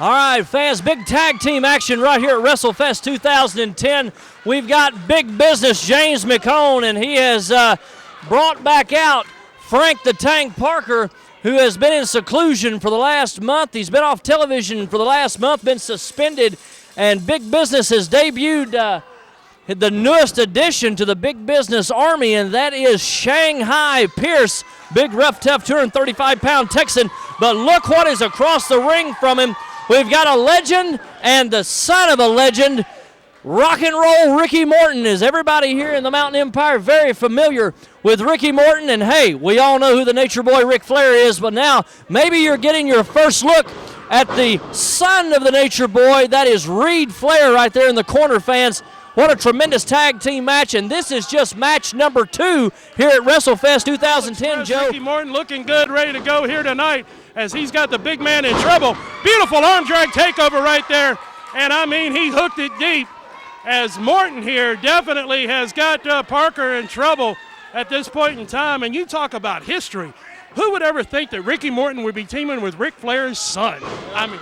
All right, fans, big tag team action right here at WrestleFest 2010. We've got big business James McHone, and he has brought back out Frank the Tank Parker, who has been in seclusion for the last month. He's been off television for the last month, been suspended, and Big Business has debuted the newest addition to the Big Business Army, and that is Shanghi Pierce, big, rough, tough, 235-pound Texan. But look what is across the ring from him. We've got a legend and the son of a legend, rock and roll Ricky Morton. Is everybody here in the Mountain Empire very familiar with Ricky Morton? And hey, we all know who the Nature Boy Ric Flair is, but now maybe you're getting your first look at the son of the Nature Boy. That is Reid Flair right there in the corner, fans. What a tremendous tag team match, and this is just match number 2 here at WrestleFest 2010, Joe. Ricky Morton looking good, ready to go here tonight as he's got the big man in trouble. Beautiful arm drag takeover right there, and I mean, he hooked it deep as Morton here definitely has got Parker in trouble at this point in time. And you talk about history. Who would ever think that Ricky Morton would be teaming with Ric Flair's son? I mean,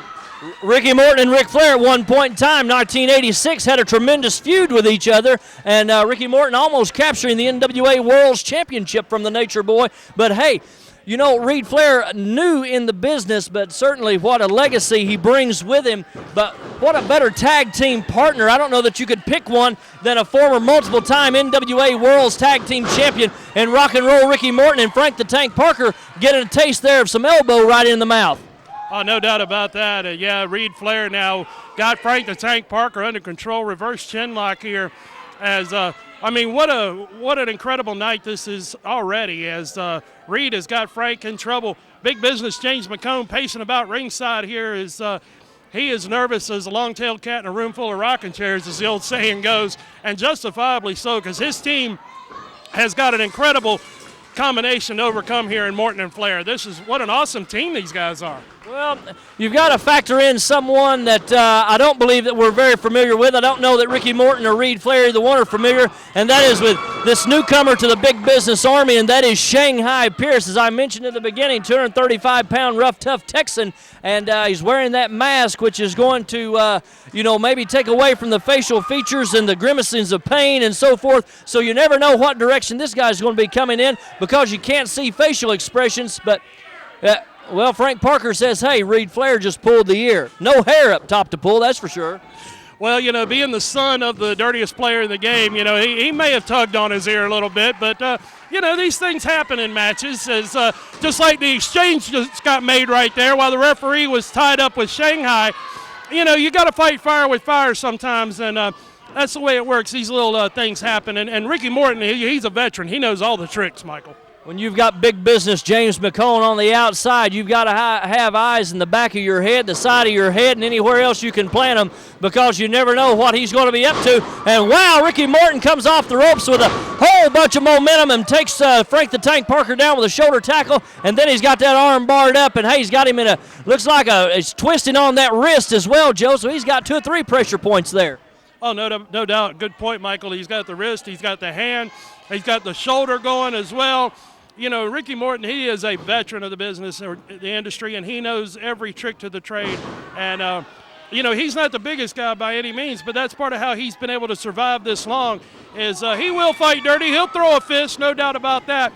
Ricky Morton and Ric Flair at one point in time, 1986, had a tremendous feud with each other, and Ricky Morton almost capturing the NWA World's Championship from the Nature Boy. But hey, you know, Reid Flair new in the business, but certainly what a legacy he brings with him. But what a better tag team partner. I don't know that you could pick one than a former multiple-time NWA World's Tag Team Champion and rock and roll Ricky Morton and Frank the Tank Parker getting a taste there of some elbow right in the mouth. Oh, no doubt about that. Yeah, Reid Flair now got Frank the Tank Parker under control. Reverse chin lock here. As I mean, what an incredible night this is already. As Reid has got Frank in trouble. Big business James McHone pacing about ringside here. He is nervous as a long-tailed cat in a room full of rocking chairs, as the old saying goes, and justifiably so, because his team has got an incredible combination to overcome here in Morton and Flair. What an awesome team these guys are. Well, you've got to factor in someone that I don't believe that we're very familiar with. I don't know that Ricky Morton or Reid Flair either one are familiar, and that is with this newcomer to the Big Business Army, and that is Shanghi Pierce. As I mentioned at the beginning, 235-pound rough, tough Texan, and he's wearing that mask, which is going to, maybe take away from the facial features and the grimacings of pain and so forth. So you never know what direction this guy's going to be coming in because you can't see facial expressions, but well, Frank Parker says, hey, Reid Flair just pulled the ear. No hair up top to pull, that's for sure. Well, being the son of the dirtiest player in the game, he may have tugged on his ear a little bit, but, these things happen in matches. As just like the exchange just got made right there while the referee was tied up with Shanghi. You got to fight fire with fire sometimes, and that's the way it works. These little things happen, and Ricky Morton, he's a veteran. He knows all the tricks, Michael. When you've got big business James McHone on the outside, you've got to have eyes in the back of your head, the side of your head, and anywhere else you can plant them, because you never know what he's going to be up to. And wow, Ricky Morton comes off the ropes with a whole bunch of momentum and takes Frank the Tank Parker down with a shoulder tackle, and then he's got that arm barred up, and hey, he's got him in it's twisting on that wrist as well, Joe, so he's got 2 or 3 pressure points there. Oh, no doubt. Good point, Michael. He's got the wrist, he's got the hand, he's got the shoulder going as well. Ricky Morton, he is a veteran of the business or the industry, and he knows every trick to the trade. And, he's not the biggest guy by any means, but that's part of how he's been able to survive this long is he will fight dirty. He'll throw a fist, no doubt about that.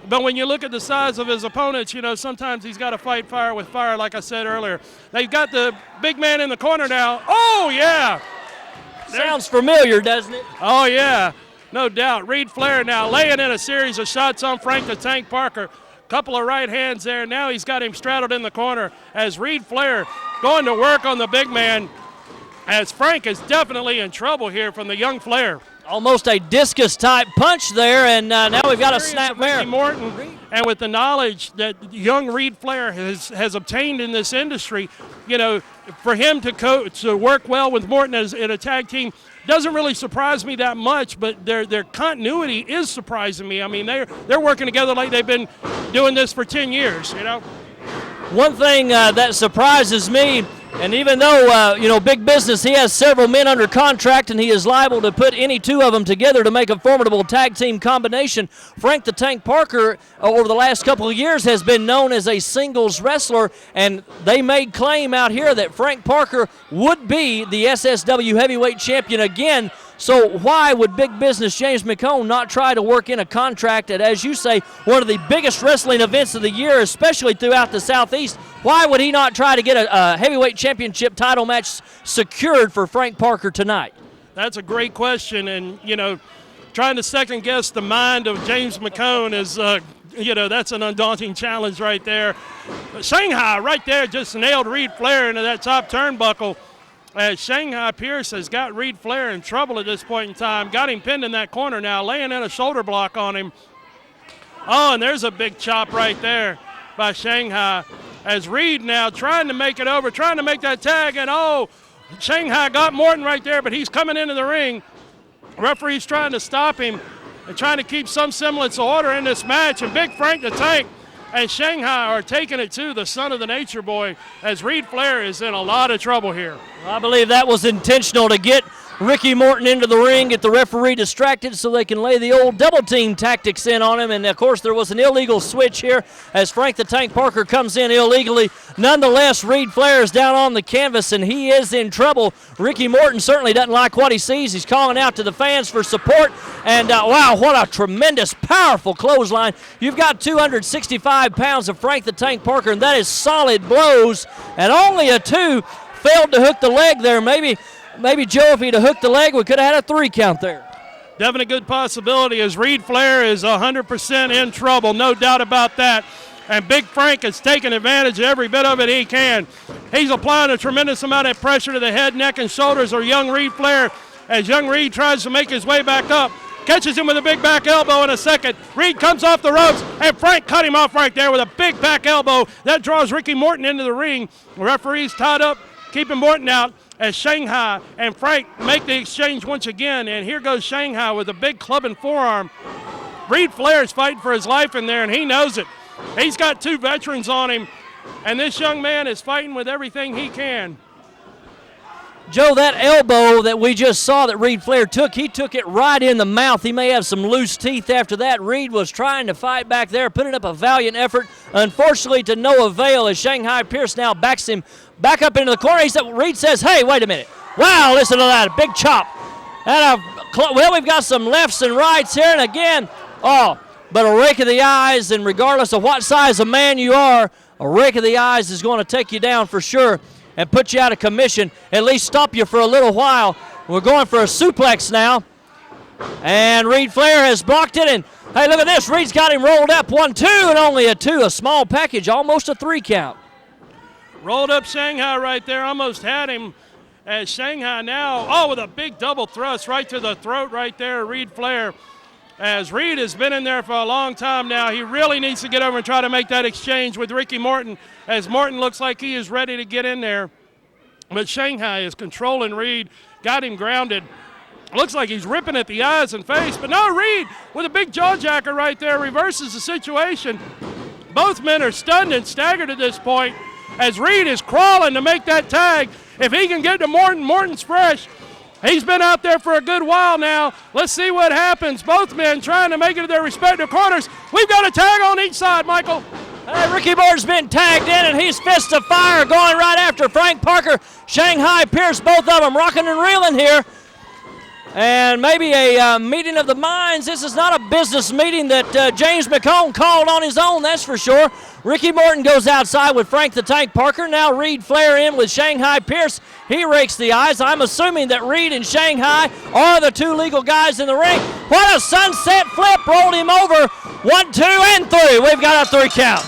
But when you look at the size of his opponents, sometimes he's got to fight fire with fire, like I said earlier. They've got the big man in the corner now. Oh, yeah. Sounds familiar, doesn't it? Oh, yeah. No doubt. Reid Flair now laying in a series of shots on Frank the Tank Parker. Couple of right hands there. Now he's got him straddled in the corner as Reid Flair going to work on the big man, as Frank is definitely in trouble here from the young Flair. Almost a discus-type punch there, and now we've got a snap there. Morton, and with the knowledge that young Reid Flair has obtained in this industry, for him to work well with Morton in a tag team doesn't really surprise me that much, but their continuity is surprising me. I mean, they're working together like they've been doing this for 10 years, One thing that surprises me, and even though, Big Business, he has several men under contract and he is liable to put any two of them together to make a formidable tag team combination, Frank the Tank Parker, over the last couple of years, has been known as a singles wrestler, and they made claim out here that Frank Parker would be the SSW heavyweight champion again. So why would Big Business James McHone not try to work in a contract at, as you say, one of the biggest wrestling events of the year, especially throughout the Southeast? Why would he not try to get a heavyweight championship title match secured for Frank Parker tonight? That's a great question, and, trying to second-guess the mind of James McHone is, that's an undaunting challenge right there. Shanghi right there just nailed Reid Flair into that top turnbuckle. As Shanghi Pierce has got Reid Flair in trouble at this point in time. Got him pinned in that corner now, laying in a shoulder block on him. Oh, and there's a big chop right there by Shanghi. As Reid now trying to make it over, trying to make that tag, and Shanghi got Morton right there, but he's coming into the ring. Referee's trying to stop him and trying to keep some semblance of order in this match, and Big Frank the Tank and Shanghi are taking it to the son of the Nature Boy, as Reid Flair is in a lot of trouble here. I believe that was intentional to get Ricky Morton into the ring, get the referee distracted so they can lay the old double team tactics in on him. And of course there was an illegal switch here as Frank the Tank Parker comes in illegally. Nonetheless, Reid Flair is down on the canvas and he is in trouble. Ricky Morton certainly doesn't like what he sees. He's calling out to the fans for support. And wow, what a tremendous, powerful clothesline. You've got 265 pounds of Frank the Tank Parker, and that is solid blows. And only a two failed to hook the leg there. Maybe, Joe, if he'd have hooked the leg, we could have had a 3 count there. Definitely a good possibility, as Reid Flair is 100% in trouble, no doubt about that. And Big Frank is taking advantage of every bit of it he can. He's applying a tremendous amount of pressure to the head, neck, and shoulders of young Reid Flair as young Reid tries to make his way back up. Catches him with a big back elbow in a second. Reid comes off the ropes, and Frank cut him off right there with a big back elbow. That draws Ricky Morton into the ring. The referee's tied up, keeping Morton out, as Shanghi and Frank make the exchange once again. And here goes Shanghi with a big clubbing forearm. Reid Flair is fighting for his life in there, and he knows it. He's got 2 veterans on him, and this young man is fighting with everything he can. Joe, that elbow that we just saw that Reid Flair took, he took it right in the mouth. He may have some loose teeth after that. Reid was trying to fight back there, putting up a valiant effort. Unfortunately, to no avail, as Shanghi Pierce now backs him back up into the corner. Reid says, hey, wait a minute. Wow, listen to that, a big chop. And we've got some lefts and rights here, and again, but a rake of the eyes, and regardless of what size of man you are, a rake of the eyes is going to take you down for sure and put you out of commission, at least stop you for a little while. We're going for a suplex now. And Reid Flair has blocked it, and hey, look at this. Reid's got him rolled up, 1-2, and only a 2, a small package, almost a 3 count. Rolled up Shanghi right there, almost had him. As Shanghi now, with a big double thrust right to the throat right there, Reid Flair. As Reid has been in there for a long time now, he really needs to get over and try to make that exchange with Ricky Morton, as Morton looks like he is ready to get in there. But Shanghi is controlling Reid, got him grounded. Looks like he's ripping at the eyes and face, but no, Reid with a big jawjacker right there reverses the situation. Both men are stunned and staggered at this point, as Reid is crawling to make that tag. If he can get to Morton, Morton's fresh. He's been out there for a good while now. Let's see what happens. Both men trying to make it to their respective corners. We've got a tag on each side, Michael. Ricky Morton's been tagged in, and he's fist of fire going right after Frank Parker. Shanghi Pierce, both of them rocking and reeling here. And maybe a meeting of the minds. This is not a business meeting that James McHone called on his own, that's for sure. Ricky Morton goes outside with Frank the Tank Parker. Now Reid Flair in with Shanghi Pierce. He rakes the eyes. I'm assuming that Reid and Shanghi are the 2 legal guys in the ring. What a sunset flip. Rolled him over. 1, 2, and 3. We've got a 3 count.